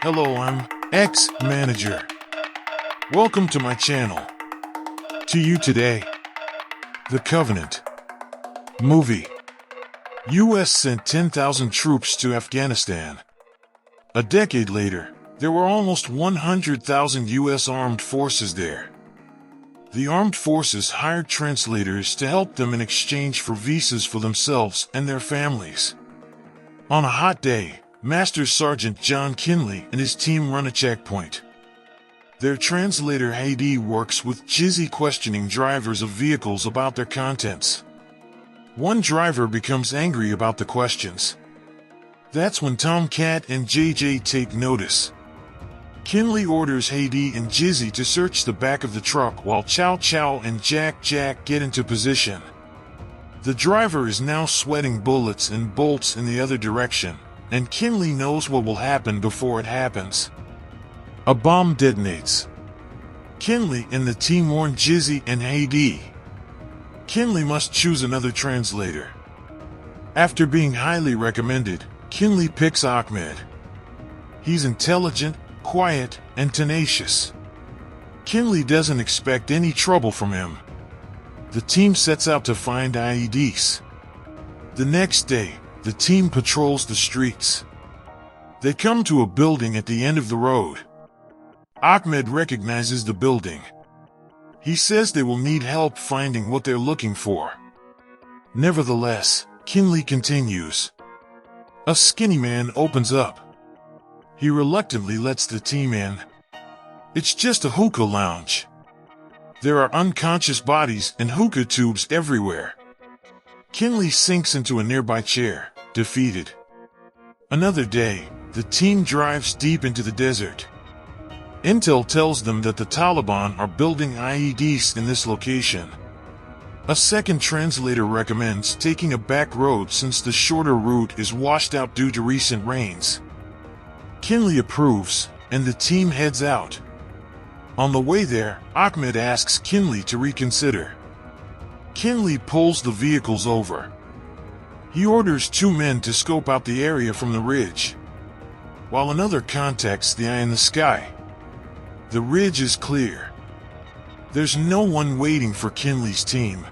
Hello, I'm X-Manager. Welcome to my channel. To you today, The Covenant movie. U.S. sent 10,000 troops to Afghanistan. A decade later, there were almost 100,000 U.S. armed forces there. The armed forces hired translators to help them in exchange for visas for themselves and their families. On a hot day, Master Sergeant John Kinley and his team run a checkpoint. Their translator Heidi works with Jizzy questioning drivers of vehicles about their contents. One driver becomes angry about the questions. That's when Tomcat and JJ take notice. Kinley orders Heidi and Jizzy to search the back of the truck while Chow Chow and Jack get into position. The driver is now sweating bullets and bolts in the other direction, and Kinley knows what will happen before it happens. A bomb detonates. Kinley and the team warn Jizzy and Heidi. Kinley must choose another translator. After being highly recommended, Kinley picks Ahmed. He's intelligent, quiet, and tenacious. Kinley doesn't expect any trouble from him. The team sets out to find IEDs. The next day, the team patrols the streets. They come to a building at the end of the road. Ahmed recognizes the building. He says they will need help finding what they're looking for. Nevertheless, Kinley continues. A skinny man opens up. He reluctantly lets the team in. It's just a hookah lounge. There are unconscious bodies and hookah tubes everywhere. Kinley sinks into a nearby chair, defeated. Another day, the team drives deep into the desert. Intel tells them that the Taliban are building IEDs in this location. A second translator recommends taking a back road since the shorter route is washed out due to recent rains. Kinley approves, and the team heads out. On the way there, Ahmed asks Kinley to reconsider. Kinley pulls the vehicles over. He orders two men to scope out the area from the ridge, while another contacts the eye in the sky. The ridge is clear. There's no one waiting for Kinley's team.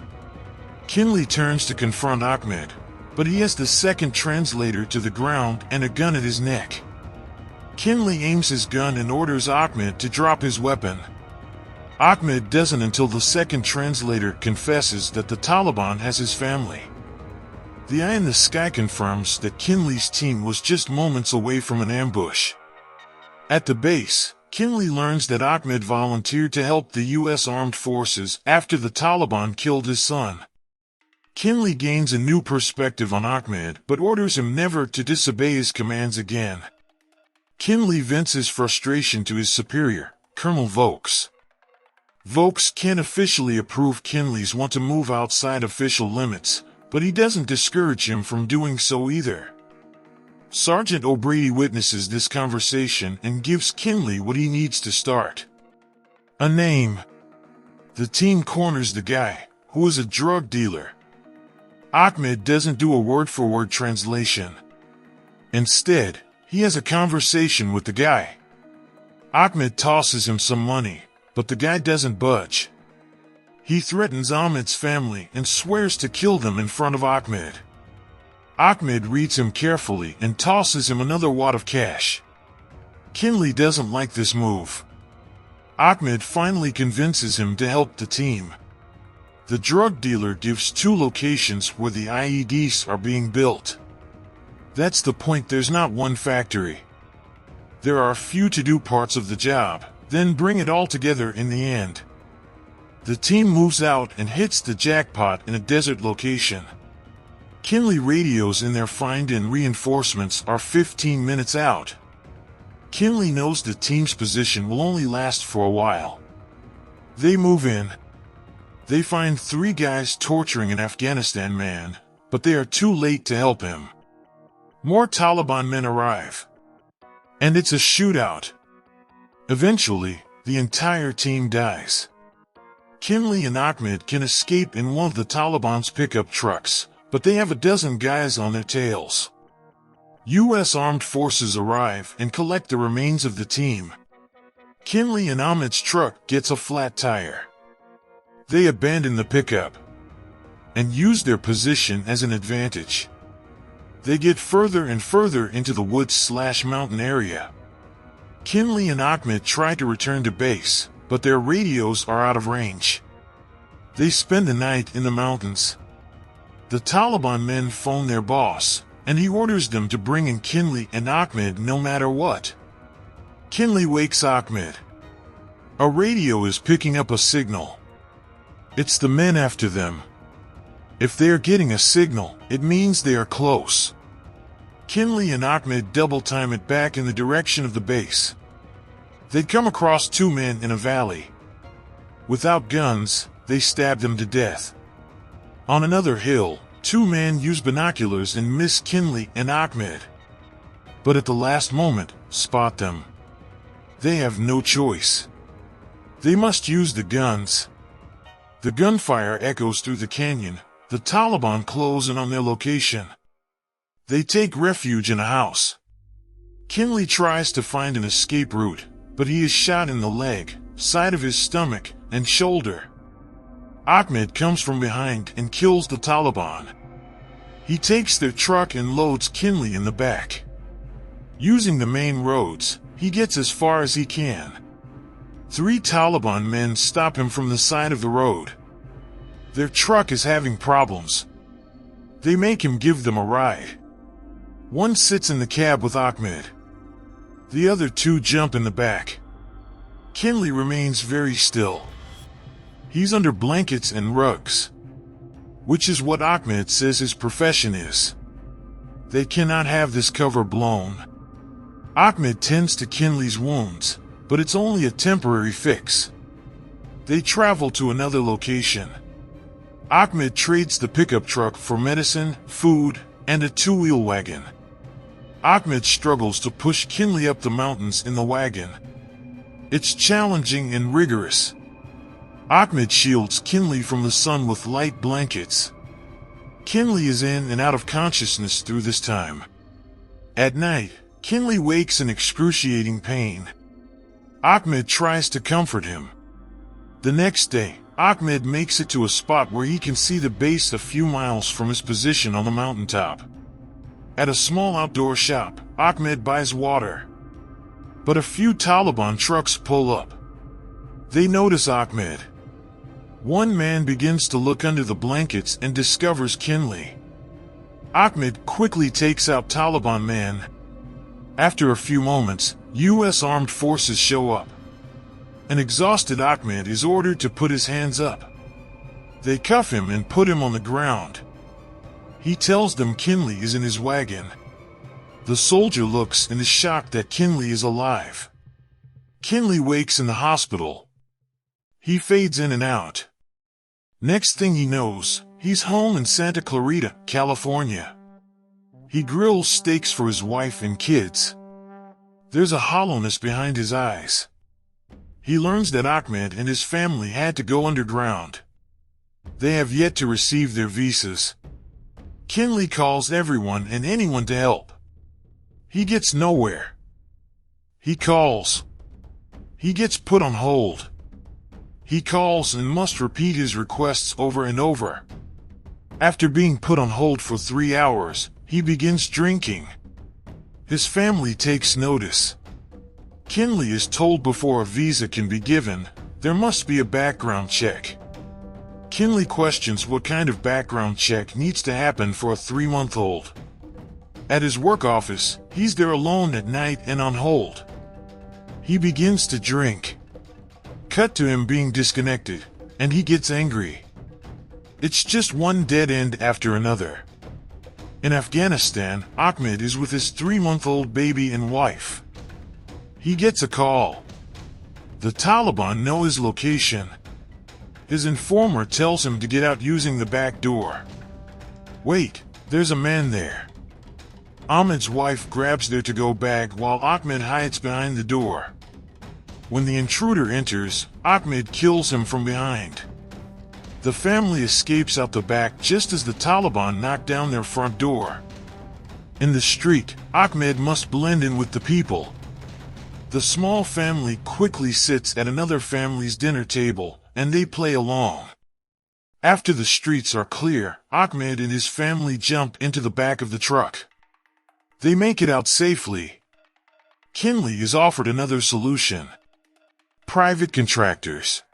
Kinley turns to confront Ahmed, but he has the second translator to the ground and a gun at his neck. Kinley aims his gun and orders Ahmed to drop his weapon. Ahmed doesn't until the second translator confesses that the Taliban has his family. The eye in the sky confirms that Kinley's team was just moments away from an ambush. At the base, Kinley learns that Ahmed volunteered to help the U.S. Armed Forces after the Taliban killed his son. Kinley gains a new perspective on Ahmed but orders him never to disobey his commands again. Kinley vents his frustration to his superior, Colonel Vokes. Vokes can't officially approve Kinley's want to move outside official limits, but he doesn't discourage him from doing so either. Sergeant O'Brady witnesses this conversation and gives Kinley what he needs to start. A name. The team corners the guy, who is a drug dealer. Ahmed doesn't do a word-for-word translation. Instead, he has a conversation with the guy. Ahmed tosses him some money, but the guy doesn't budge. He threatens Ahmed's family and swears to kill them in front of Ahmed. Ahmed reads him carefully and tosses him another wad of cash. Kinley doesn't like this move. Ahmed finally convinces him to help the team. The drug dealer gives two locations where the IEDs are being built. That's the point, there's not one factory. There are a few to-do parts of the job, then bring it all together in the end. The team moves out and hits the jackpot in a desert location. Kinley radios in their find and reinforcements are 15 minutes out. Kinley knows the team's position will only last for a while. They move in. They find three guys torturing an Afghanistan man, but they are too late to help him. More Taliban men arrive. And it's a shootout. Eventually, the entire team dies. Kinley and Ahmed can escape in one of the Taliban's pickup trucks, but they have a dozen guys on their tails. U.S. armed forces arrive and collect the remains of the team. Kinley and Ahmed's truck gets a flat tire. They abandon the pickup and use their position as an advantage. They get further and further into the woods/mountain area. Kinley and Ahmed try to return to base, but their radios are out of range. They spend the night in the mountains. The Taliban men phone their boss, and he orders them to bring in Kinley and Ahmed no matter what. Kinley wakes Ahmed. A radio is picking up a signal. It's the men after them. If they are getting a signal, it means they are close. Kinley and Ahmed double-time it back in the direction of the base. They'd come across two men in a valley. Without guns, they stabbed them to death. On another hill, two men use binoculars and miss Kinley and Ahmed. But at the last moment, spot them. They have no choice. They must use the guns. The gunfire echoes through the canyon. The Taliban close in on their location. They take refuge in a house. Kinley tries to find an escape route, but he is shot in the leg, side of his stomach, and shoulder. Ahmed comes from behind and kills the Taliban. He takes their truck and loads Kinley in the back. Using the main roads, he gets as far as he can. 3 Taliban men stop him from the side of the road. Their truck is having problems. They make him give them a ride. One sits in the cab with Ahmed. The other 2 jump in the back. Kinley remains very still. He's under blankets and rugs, which is what Ahmed says his profession is. They cannot have this cover blown. Ahmed tends to Kinley's wounds, but it's only a temporary fix. They travel to another location. Ahmed trades the pickup truck for medicine, food, and a 2-wheel wagon. Ahmed struggles to push Kinley up the mountains in the wagon. It's challenging and rigorous. Ahmed shields Kinley from the sun with light blankets. Kinley is in and out of consciousness through this time. At night, Kinley wakes in excruciating pain. Ahmed tries to comfort him. The next day, Ahmed makes it to a spot where he can see the base a few miles from his position on the mountaintop. At a small outdoor shop, Ahmed buys water. But a few Taliban trucks pull up. They notice Ahmed. One man begins to look under the blankets and discovers Kinley. Ahmed quickly takes out Taliban man. After a few moments, U.S. armed forces show up. An exhausted Ahmed is ordered to put his hands up. They cuff him and put him on the ground. He tells them Kinley is in his wagon. The soldier looks and is shocked that Kinley is alive. Kinley wakes in the hospital. He fades in and out. Next thing he knows, he's home in Santa Clarita, California. He grills steaks for his wife and kids. There's a hollowness behind his eyes. He learns that Ahmed and his family had to go underground. They have yet to receive their visas. Kinley calls everyone and anyone to help. He gets nowhere. He calls. He gets put on hold. He calls and must repeat his requests over and over. After being put on hold for 3 hours, he begins drinking. His family takes notice. Kinley is told before a visa can be given, there must be a background check. Kinley questions what kind of background check needs to happen for a 3-month-old. At his work office, he's there alone at night and on hold. He begins to drink. Cut to him being disconnected, and he gets angry. It's just one dead end after another. In Afghanistan, Ahmed is with his 3-month-old baby and wife. He gets a call. The Taliban know his location. His informer tells him to get out using the back door. Wait, there's a man there. Ahmed's wife grabs their to-go bag while Ahmed hides behind the door. When the intruder enters, Ahmed kills him from behind. The family escapes out the back just as the Taliban knock down their front door. In the street, Ahmed must blend in with the people. The small family quickly sits at another family's dinner table, and they play along. After the streets are clear, Ahmed and his family jump into the back of the truck. They make it out safely. Kinley is offered another solution: private contractors.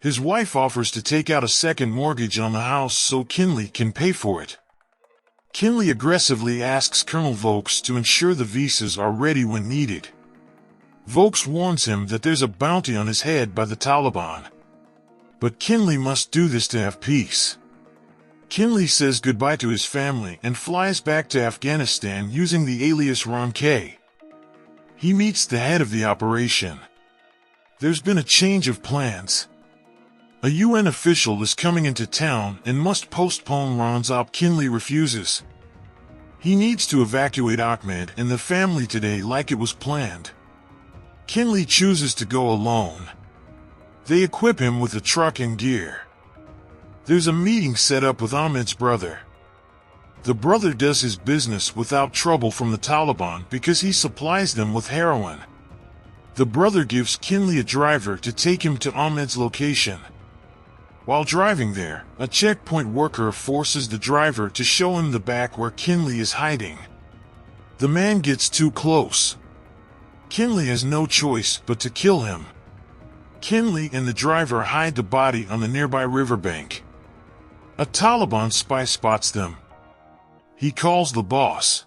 His wife offers to take out a second mortgage on the house so Kinley can pay for it. Kinley aggressively asks Colonel Vokes to ensure the visas are ready when needed. Vokes warns him that there's a bounty on his head by the Taliban. But Kinley must do this to have peace. Kinley says goodbye to his family and flies back to Afghanistan using the alias Ron K. He meets the head of the operation. There's been a change of plans. A UN official is coming into town and must postpone Ron's op. Kinley refuses. He needs to evacuate Ahmed and the family today like it was planned. Kinley chooses to go alone. They equip him with a truck and gear. There's a meeting set up with Ahmed's brother. The brother does his business without trouble from the Taliban because he supplies them with heroin. The brother gives Kinley a driver to take him to Ahmed's location. While driving there, a checkpoint worker forces the driver to show him the back where Kinley is hiding. The man gets too close. Kinley has no choice but to kill him. Kinley and the driver hide the body on the nearby riverbank. A Taliban spy spots them. He calls the boss.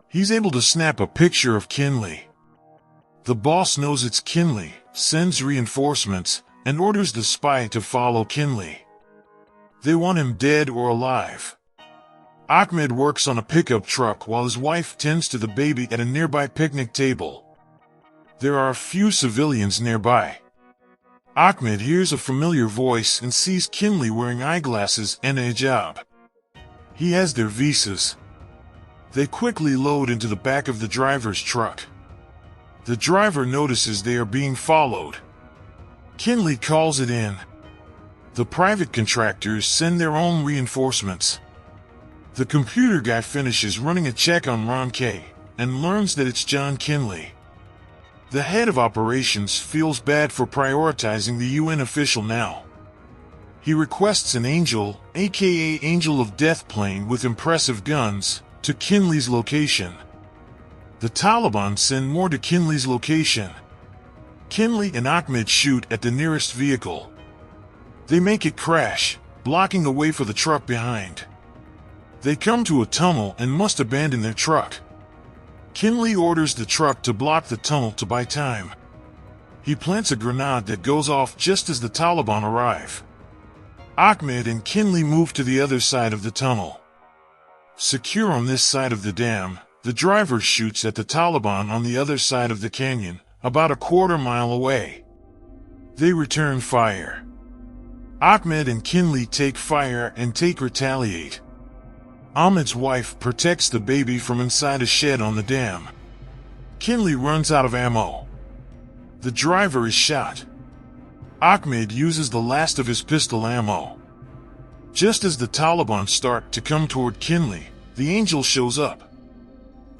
He's able to snap a picture of Kinley. The boss knows it's Kinley, sends reinforcements, and orders the spy to follow Kinley. They want him dead or alive. Ahmed works on a pickup truck while his wife tends to the baby at a nearby picnic table. There are a few civilians nearby. Ahmed hears a familiar voice and sees Kinley wearing eyeglasses and a hijab. He has their visas. They quickly load into the back of the driver's truck. The driver notices they are being followed. Kinley calls it in. The private contractors send their own reinforcements. The computer guy finishes running a check on Ron K. and learns that it's John Kinley. The head of operations feels bad for prioritizing the UN official now. He requests an Angel, aka Angel of Death plane with impressive guns, to Kinley's location. The Taliban send more to Kinley's location. Kinley and Ahmed shoot at the nearest vehicle. They make it crash, blocking the way for the truck behind. They come to a tunnel and must abandon their truck. Kinley orders the truck to block the tunnel to buy time. He plants a grenade that goes off just as the Taliban arrive. Ahmed and Kinley move to the other side of the tunnel. Secure on this side of the dam, the driver shoots at the Taliban on the other side of the canyon, about a quarter-mile away. They return fire. Ahmed and Kinley take fire and retaliate. Ahmed's wife protects the baby from inside a shed on the dam. Kinley runs out of ammo. The driver is shot. Ahmed uses the last of his pistol ammo. Just as the Taliban start to come toward Kinley, the Angel shows up.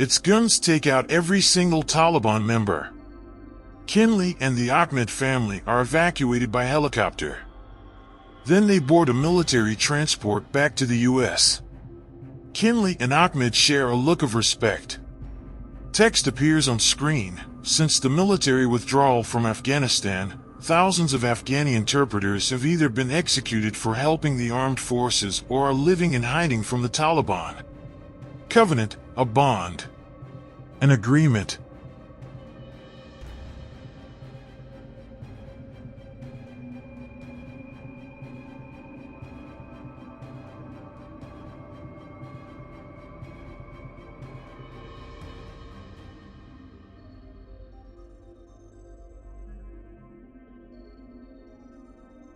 Its guns take out every single Taliban member. Kinley and the Ahmed family are evacuated by helicopter. Then they board a military transport back to the U.S. Kinley and Ahmed share a look of respect. Text appears on screen. Since the military withdrawal from Afghanistan, thousands of Afghani interpreters have either been executed for helping the armed forces or are living in hiding from the Taliban. Covenant, a bond. An agreement.